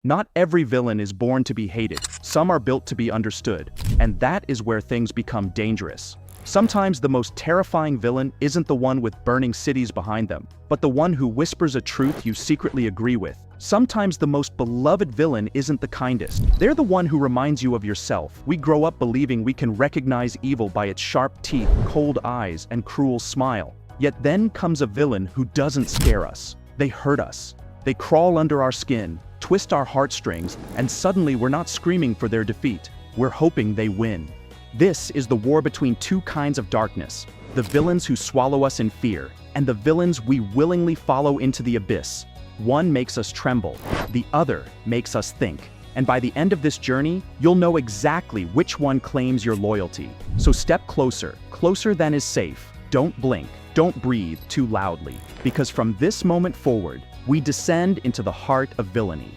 Not every villain is born to be hated, some are built to be understood, and that is where things become dangerous. Sometimes the most terrifying villain isn't the one with burning cities behind them, but the one who whispers a truth you secretly agree with. Sometimes the most beloved villain isn't the kindest. They're the one who reminds you of yourself. We grow up believing we can recognize evil by its sharp teeth, cold eyes, and cruel smile. Yet then comes a villain who doesn't scare us. They hurt us. They crawl under our skin, twist our heartstrings, and suddenly we're not screaming for their defeat. We're hoping they win. This is the war between two kinds of darkness: the villains who swallow us in fear, and the villains we willingly follow into the abyss. One makes us tremble, the other makes us think. And by the end of this journey, you'll know exactly which one claims your loyalty. So step closer, closer than is safe. Don't blink, don't breathe too loudly, because from this moment forward, we descend into the heart of villainy.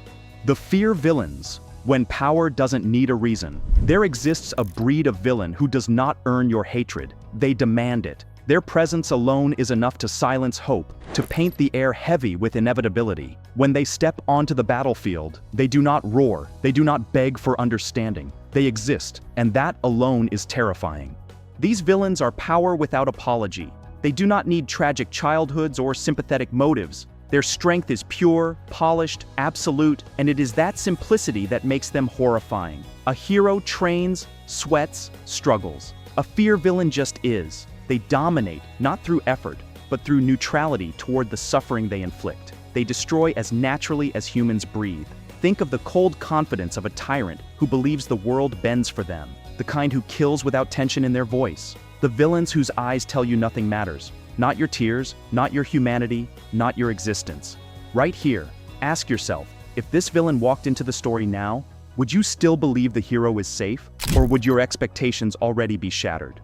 The fear villains. When power doesn't need a reason, there exists a breed of villain who does not earn your hatred. They demand it. Their presence alone is enough to silence hope, to paint the air heavy with inevitability. When they step onto the battlefield, they do not roar, they do not beg for understanding. They exist, and that alone is terrifying. These villains are power without apology. They do not need tragic childhoods or sympathetic motives. Their strength is pure, polished, absolute, and it is that simplicity that makes them horrifying. A hero trains, sweats, struggles. A fear villain just is. They dominate, not through effort, but through neutrality toward the suffering they inflict. They destroy as naturally as humans breathe. Think of the cold confidence of a tyrant who believes the world bends for them, the kind who kills without tension in their voice. The villains whose eyes tell you nothing matters. Not your tears, not your humanity, not your existence. Right here, ask yourself, if this villain walked into the story now, would you still believe the hero is safe? Or would your expectations already be shattered?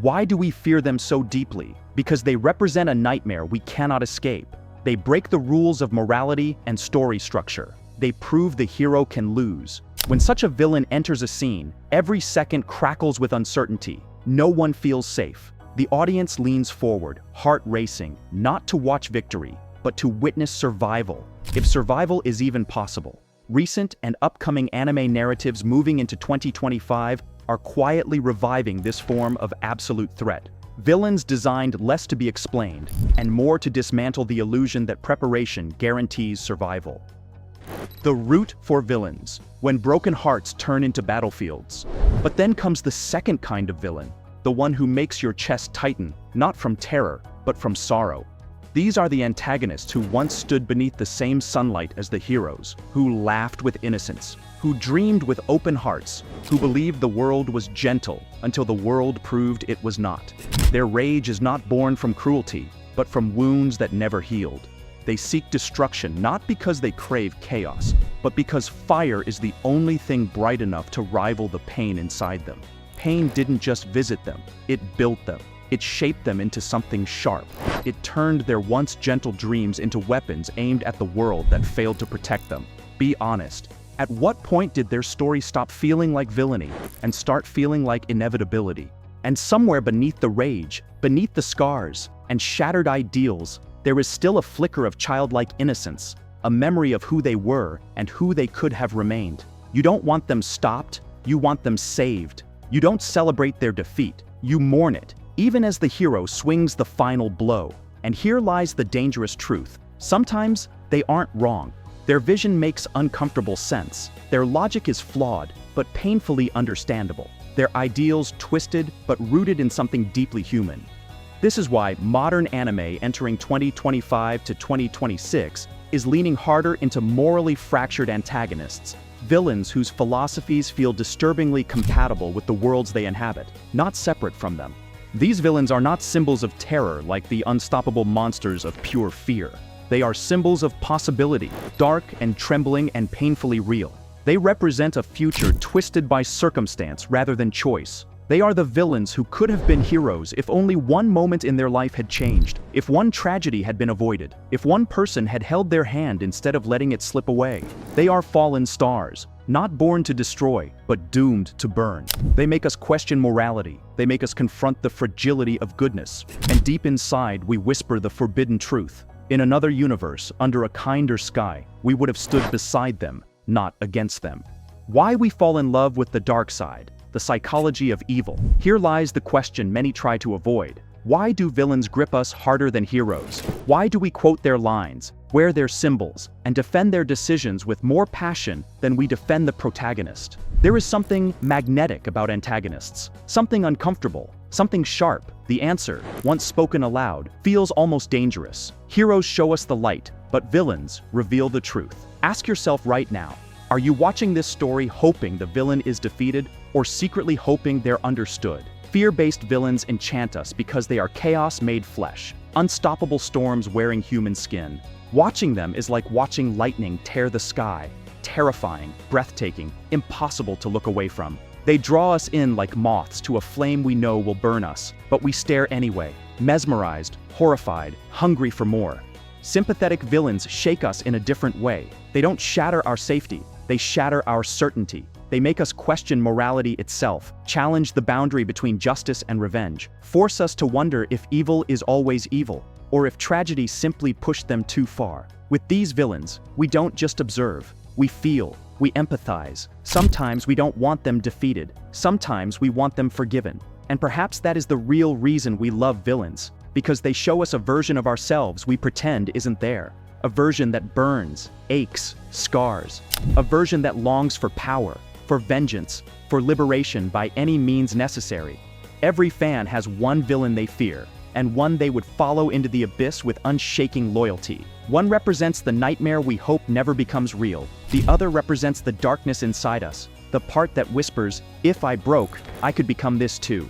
Why do we fear them so deeply? Because they represent a nightmare we cannot escape. They break the rules of morality and story structure. They prove the hero can lose. When such a villain enters a scene, every second crackles with uncertainty. No one feels safe. The audience leans forward, heart racing, not to watch victory, but to witness survival, if survival is even possible. Recent and upcoming anime narratives moving into 2025 are quietly reviving this form of absolute threat. Villains designed less to be explained, and more to dismantle the illusion that preparation guarantees survival. The root for villains, when broken hearts turn into battlefields. But then comes the second kind of villain, the one who makes your chest tighten, not from terror, but from sorrow. These are the antagonists who once stood beneath the same sunlight as the heroes, who laughed with innocence, who dreamed with open hearts, who believed the world was gentle until the world proved it was not. Their rage is not born from cruelty, but from wounds that never healed. They seek destruction not because they crave chaos, but because fire is the only thing bright enough to rival the pain inside them. Pain didn't just visit them, it built them. It shaped them into something sharp. It turned their once gentle dreams into weapons aimed at the world that failed to protect them. Be honest. At what point did their story stop feeling like villainy and start feeling like inevitability? And somewhere beneath the rage, beneath the scars, and shattered ideals, there is still a flicker of childlike innocence, a memory of who they were and who they could have remained. You don't want them stopped, you want them saved. You don't celebrate their defeat, you mourn it, even as the hero swings the final blow. And here lies the dangerous truth. Sometimes they aren't wrong. Their vision makes uncomfortable sense. Their logic is flawed, but painfully understandable. Their ideals twisted, but rooted in something deeply human. This is why modern anime entering 2025 to 2026 is leaning harder into morally fractured antagonists, villains whose philosophies feel disturbingly compatible with the worlds they inhabit, not separate from them. These villains are not symbols of terror like the unstoppable monsters of pure fear. They are symbols of possibility, dark and trembling and painfully real. They represent a future twisted by circumstance rather than choice. They are the villains who could have been heroes if only one moment in their life had changed, if one tragedy had been avoided, if one person had held their hand instead of letting it slip away. They are fallen stars, not born to destroy, but doomed to burn. They make us question morality. They make us confront the fragility of goodness. And deep inside, we whisper the forbidden truth. In another universe, under a kinder sky, we would have stood beside them, not against them. Why we fall in love with the dark side, the psychology of evil. Here lies the question many try to avoid. Why do villains grip us harder than heroes? Why do we quote their lines, wear their symbols, and defend their decisions with more passion than we defend the protagonist? There is something magnetic about antagonists, something uncomfortable, something sharp. The answer, once spoken aloud, feels almost dangerous. Heroes show us the light, but villains reveal the truth. Ask yourself right now, are you watching this story hoping the villain is defeated, or secretly hoping they're understood? Fear-based villains enchant us because they are chaos made flesh, unstoppable storms wearing human skin. Watching them is like watching lightning tear the sky, terrifying, breathtaking, impossible to look away from. They draw us in like moths to a flame we know will burn us, but we stare anyway, mesmerized, horrified, hungry for more. Sympathetic villains shake us in a different way. They don't shatter our safety, they shatter our certainty. They make us question morality itself, challenge the boundary between justice and revenge, force us to wonder if evil is always evil, or if tragedy simply pushed them too far. With these villains, we don't just observe, we feel, we empathize. Sometimes we don't want them defeated, sometimes we want them forgiven. And perhaps that is the real reason we love villains, because they show us a version of ourselves we pretend isn't there. A version that burns, aches, scars. A version that longs for power, for vengeance, for liberation by any means necessary. Every fan has one villain they fear, and one they would follow into the abyss with unshaking loyalty. One represents the nightmare we hope never becomes real. The other represents the darkness inside us, the part that whispers, if I broke, I could become this too.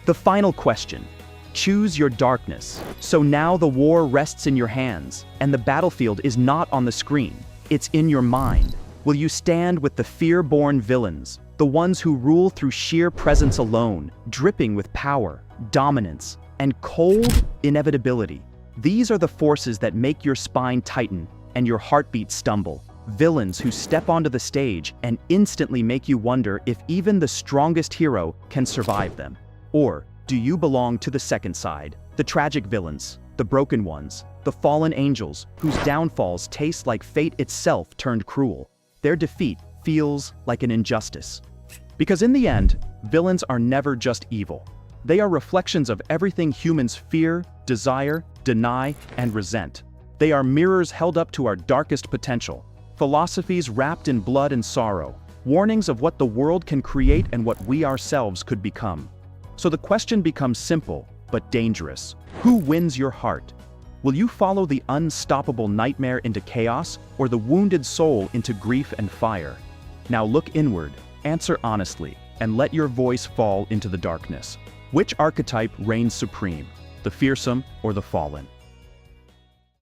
The final question. Choose your darkness. So now the war rests in your hands, and the battlefield is not on the screen, it's in your mind. Will you stand with the fear-born villains, the ones who rule through sheer presence alone, dripping with power, dominance, and cold inevitability? These are the forces that make your spine tighten and your heartbeat stumble. Villains who step onto the stage and instantly make you wonder if even the strongest hero can survive them. Or do you belong to the second side, the tragic villains, the broken ones, the fallen angels whose downfalls taste like fate itself turned cruel? Their defeat feels like an injustice. Because in the end, villains are never just evil. They are reflections of everything humans fear, desire, deny, and resent. They are mirrors held up to our darkest potential, philosophies wrapped in blood and sorrow, warnings of what the world can create and what we ourselves could become. So the question becomes simple, but dangerous. Who wins your heart? Will you follow the unstoppable nightmare into chaos, or the wounded soul into grief and fire? Now look inward, answer honestly, and let your voice fall into the darkness. Which archetype reigns supreme, the fearsome or the fallen?